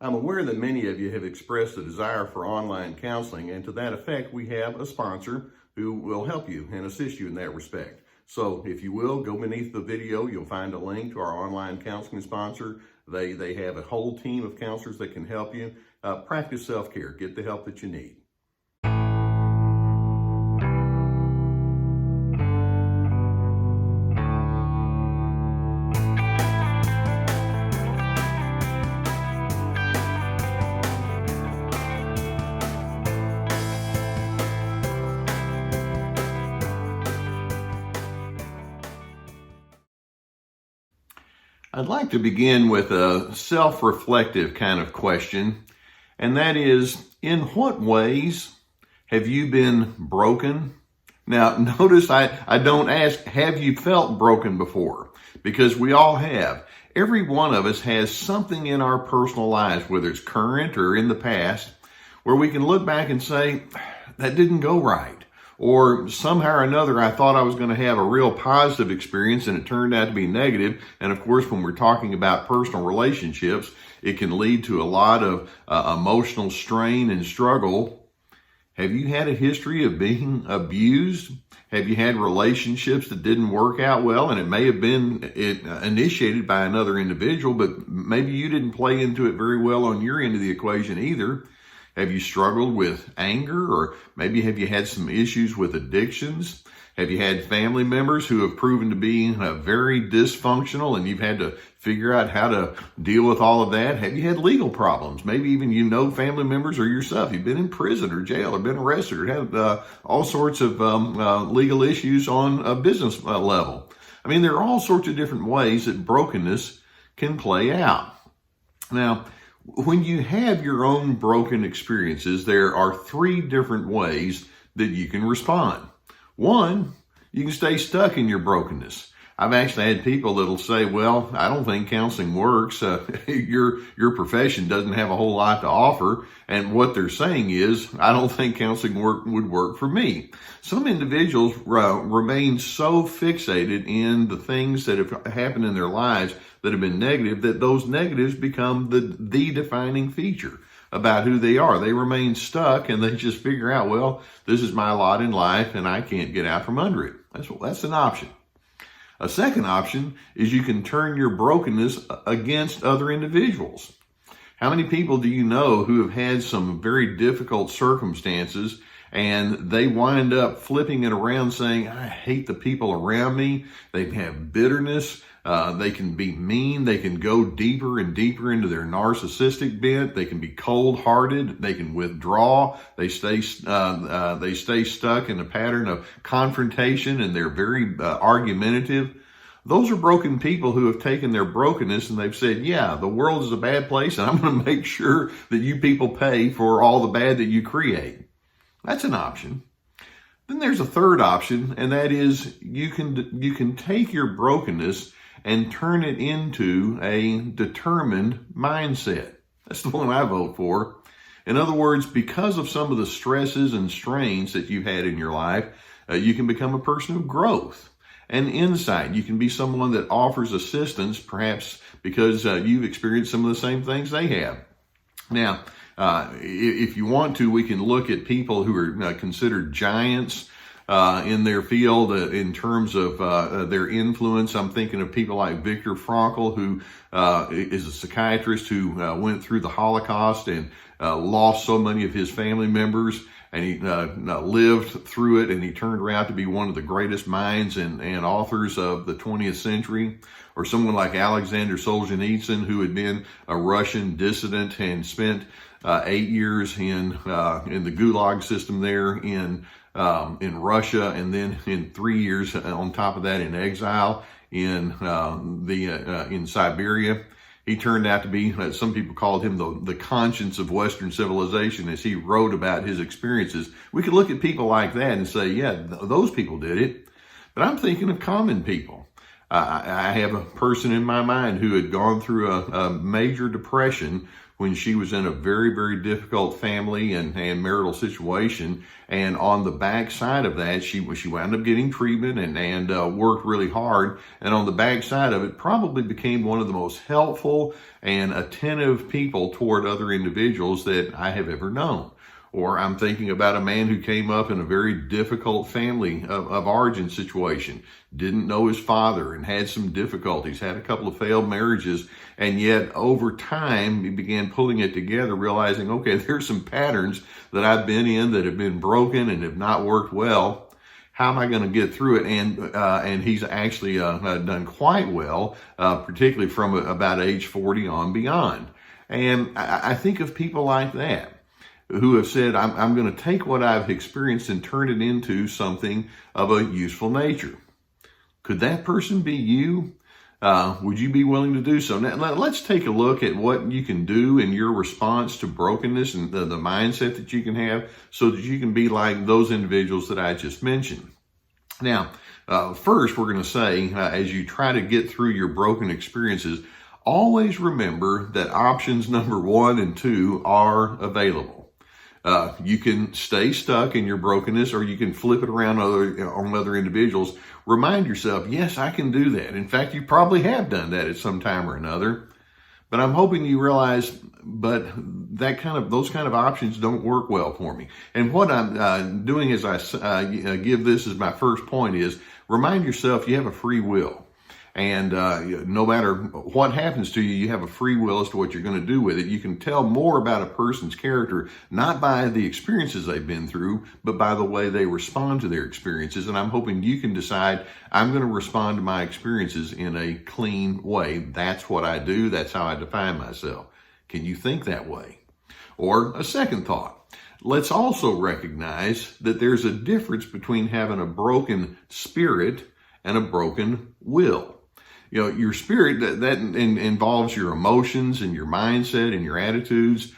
I'm aware that many of you have expressed a desire for online counseling, and to that effect, we have a sponsor who will help you and assist you in that respect. So if you will, go beneath the video, you'll find a link to our online counseling sponsor. They have a whole team of counselors that can help you. Practice self-care, get the help that you need. I'd like to begin with a self-reflective kind of question, and that is, in what ways have you been broken? Now, notice I don't ask, have you felt broken before? Because we all have. Every one of us has something in our personal lives, whether it's current or in the past, where we can look back and say, that didn't go right. Or somehow or another, I thought I was going to have a real positive experience and it turned out to be negative. And of course, when we're talking about personal relationships, it can lead to a lot of emotional strain and struggle. Have you had a history of being abused? Have you had relationships that didn't work out well? And it may have been initiated by another individual, but maybe you didn't play into it very well on your end of the equation either. Have you struggled with anger, or maybe have you had some issues with addictions? Have you had family members who have proven to be very dysfunctional and you've had to figure out how to deal with all of that? Have you had legal problems? Maybe even family members or yourself. You've been in prison or jail or been arrested or had all sorts of legal issues on a business level. I mean, there are all sorts of different ways that brokenness can play out. Now, when you have your own broken experiences, there are three different ways that you can respond. One, you can stay stuck in your brokenness. I've actually had people that'll say, well, I don't think counseling works. Your profession doesn't have a whole lot to offer. And what they're saying is, I don't think counseling would work for me. Some individuals remain so fixated in the things that have happened in their lives that have been negative, that those negatives become the defining feature about who they are. They remain stuck and they just figure out, well, this is my lot in life and I can't get out from under it. That's an option. A second option is you can turn your brokenness against other individuals. How many people do you know who have had some very difficult circumstances and they wind up flipping it around saying, I hate the people around me. They have bitterness. They can be mean. They can go deeper and deeper into their narcissistic bent. They can be cold-hearted. They can withdraw. They stay stuck in a pattern of confrontation, and they're very argumentative. Those are broken people who have taken their brokenness and they've said, yeah, the world is a bad place, and I'm going to make sure that you people pay for all the bad that you create. That's an option. Then there's a third option, and that is you can take your brokenness and turn it into a determined mindset. That's the one I vote for. In other words, because of some of the stresses and strains that you've had in your life, you can become a person of growth and insight. You can be someone that offers assistance, perhaps because you've experienced some of the same things they have. Now, if you want to, we can look at people who are considered giants in their field in terms of their influence. I'm thinking of people like Viktor Frankl, who is a psychiatrist who went through the Holocaust and lost so many of his family members, and he lived through it, and he turned around to be one of the greatest minds and authors of the 20th century. Or someone like Alexander Solzhenitsyn, who had been a Russian dissident and spent 8 years in the Gulag system there in Russia, and then in 3 years on top of that in exile in Siberia. He turned out to be, some people called him the conscience of Western civilization as he wrote about his experiences. We could look at people like that and say, yeah, those people did it. But I'm thinking of common people. I have a person in my mind who had gone through a major depression when she was in a very, very difficult family and marital situation. And on the back side of that, she wound up getting treatment and worked really hard. And on the back side of it, probably became one of the most helpful and attentive people toward other individuals that I have ever known. Or I'm thinking about a man who came up in a very difficult family of origin situation, didn't know his father and had some difficulties, had a couple of failed marriages, and yet over time he began pulling it together, realizing, okay, there's some patterns that I've been in that have been broken and have not worked well. How am I going to get through it? And he's actually done quite well, particularly from about age 40 on beyond. And I think of people like that, who have said, I'm going to take what I've experienced and turn it into something of a useful nature. Could that person be you? Would you be willing to do so? Now, let's take a look at what you can do in your response to brokenness and the mindset that you can have so that you can be like those individuals that I just mentioned. Now, first, we're going to say, as you try to get through your broken experiences, always remember that options number 1 and 2 are available. You can stay stuck in your brokenness, or you can flip it around on other individuals. Remind yourself, yes, I can do that. In fact, you probably have done that at some time or another. But I'm hoping you realize, but those kind of options don't work well for me. And what I'm doing as I give this as my first point is remind yourself you have a free will. And no matter what happens to you, you have a free will as to what you're going to do with it. You can tell more about a person's character, not by the experiences they've been through, but by the way they respond to their experiences. And I'm hoping you can decide, I'm going to respond to my experiences in a clean way. That's what I do. That's how I define myself. Can you think that way? Or a second thought. Let's also recognize that there's a difference between having a broken spirit and a broken will. You know, your spirit, that involves your emotions and your mindset and your attitudes,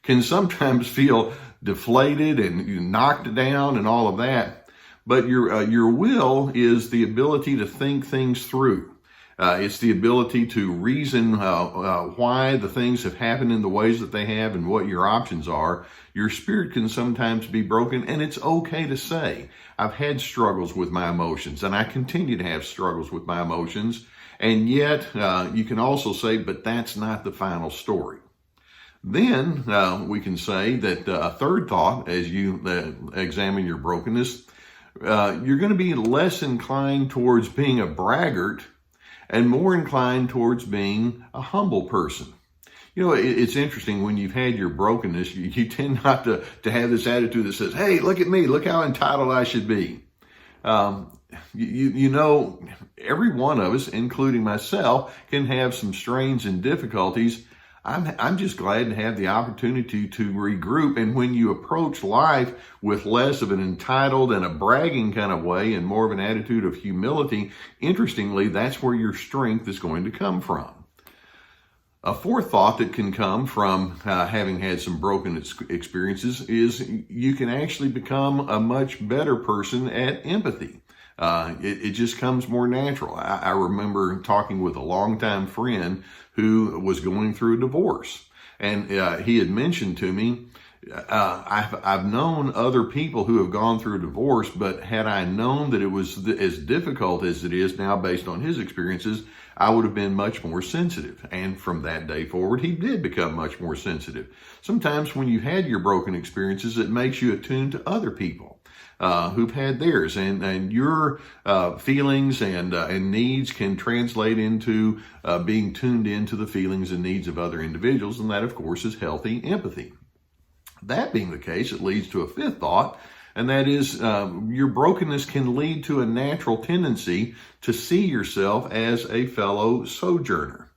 can sometimes feel deflated and knocked down and all of that. But your will is the ability to think things through. It's the ability to reason why the things have happened in the ways that they have and what your options are. Your spirit can sometimes be broken, and it's okay to say, I've had struggles with my emotions, and I continue to have struggles with my emotions. And yet, you can also say, but that's not the final story. Then we can say that a third thought, as you examine your brokenness, you're going to be less inclined towards being a braggart and more inclined towards being a humble person. You know, it's interesting, when you've had your brokenness, you tend not to have this attitude that says, hey, look at me, look how entitled I should be. You know, every one of us, including myself, can have some strains and difficulties. I'm just glad to have the opportunity to regroup. And when you approach life with less of an entitled and a bragging kind of way and more of an attitude of humility, interestingly, that's where your strength is going to come from. A fourth thought that can come from having had some broken experiences is you can actually become a much better person at empathy. It just comes more natural. I remember talking with a longtime friend who was going through a divorce, and he had mentioned to me, I've known other people who have gone through a divorce, but had I known that it was as difficult as it is now based on his experiences, I would have been much more sensitive. And from that day forward, he did become much more sensitive. Sometimes when you've had your broken experiences, it makes you attuned to other people who've had theirs, and your feelings and needs can translate into being tuned into the feelings and needs of other individuals, and that, of course, is healthy empathy. That being the case, it leads to a fifth thought, and that is your brokenness can lead to a natural tendency to see yourself as a fellow sojourner.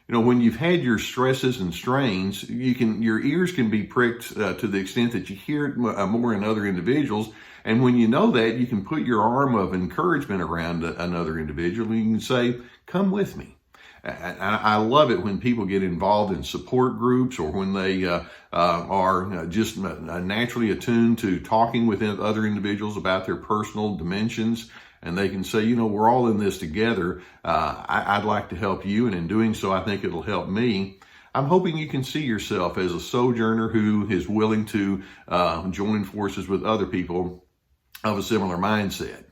You know, when you've had your stresses and strains, your ears can be pricked to the extent that you hear it more in other individuals. And when you know that, you can put your arm of encouragement around another individual, and you can say, come with me. I love it when people get involved in support groups, or when they are just naturally attuned to talking with other individuals about their personal dimensions. and they can say, we're all in this together. I'd like to help you, and in doing so, I think it'll help me. I'm hoping you can see yourself as a sojourner who is willing to join forces with other people of a similar mindset.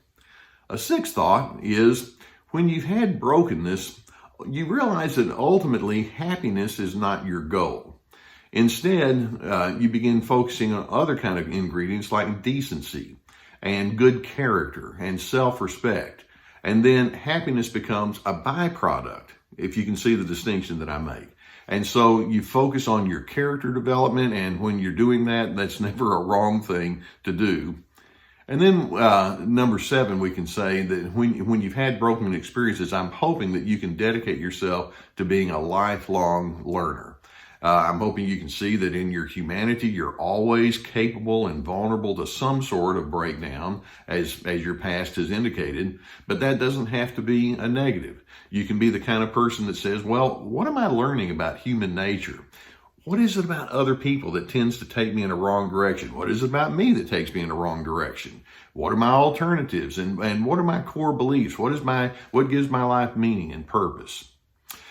A sixth thought is, when you've had brokenness, you realize that ultimately happiness is not your goal. Instead, you begin focusing on other kind of ingredients like decency and good character and self-respect. And then happiness becomes a byproduct, if you can see the distinction that I make. And so you focus on your character development, and when you're doing that, that's never a wrong thing to do. And then number 7, we can say that when you've had broken experiences, I'm hoping that you can dedicate yourself to being a lifelong learner. I'm hoping you can see that in your humanity, you're always capable and vulnerable to some sort of breakdown, as your past has indicated, but that doesn't have to be a negative. You can be the kind of person that says, well, what am I learning about human nature? What is it about other people that tends to take me in a wrong direction? What is it about me that takes me in a wrong direction? What are my alternatives, and what are my core beliefs? What gives my life meaning and purpose?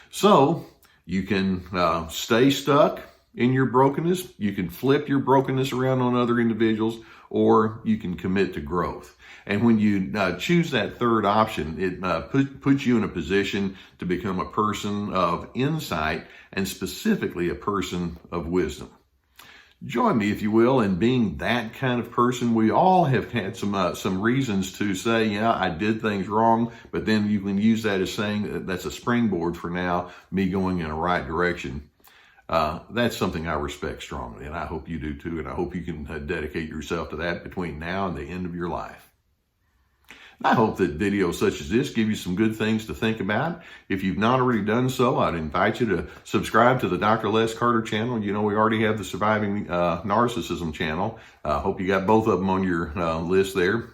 So you can stay stuck in your brokenness. You can flip your brokenness around on other individuals, or you can commit to growth. And when you choose that third option, it puts you in a position to become a person of insight, and specifically a person of wisdom. Join me, if you will, in being that kind of person. We all have had some reasons to say, yeah, I did things wrong, but then you can use that as saying that's a springboard for now, me going in a right direction. That's something I respect strongly, and I hope you do too, and I hope you can dedicate yourself to that between now and the end of your life. I hope that videos such as this give you some good things to think about. If you've not already done so, I'd invite you to subscribe to the Dr. Les Carter channel. We already have the Surviving Narcissism channel. Hope you got both of them on your list there.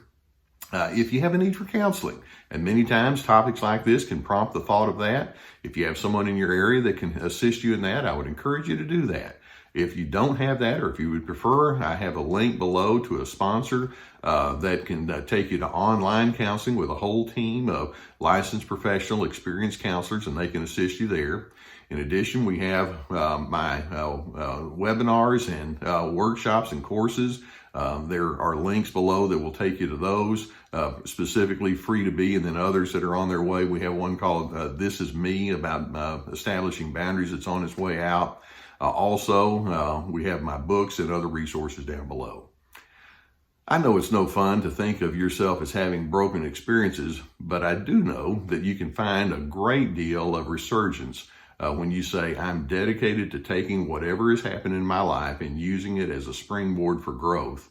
If you have a need for counseling, and many times topics like this can prompt the thought of that. If you have someone in your area that can assist you in that, I would encourage you to do that. If you don't have that, or if you would prefer, I have a link below to a sponsor that can take you to online counseling with a whole team of licensed professional experienced counselors, and they can assist you there. In addition, we have my webinars and workshops and courses. There are links below that will take you to those, specifically free to be, and then others that are on their way. We have one called This Is Me, about establishing boundaries. That's on its way out. Also, we have my books and other resources down below. I know it's no fun to think of yourself as having broken experiences, but I do know that you can find a great deal of resurgence when you say, I'm dedicated to taking whatever has happened in my life and using it as a springboard for growth.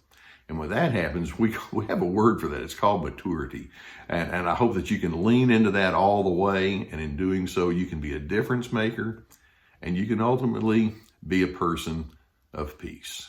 And when that happens, we have a word for that. It's called maturity. And I hope that you can lean into that all the way. And in doing so, you can be a difference maker, and you can ultimately be a person of peace.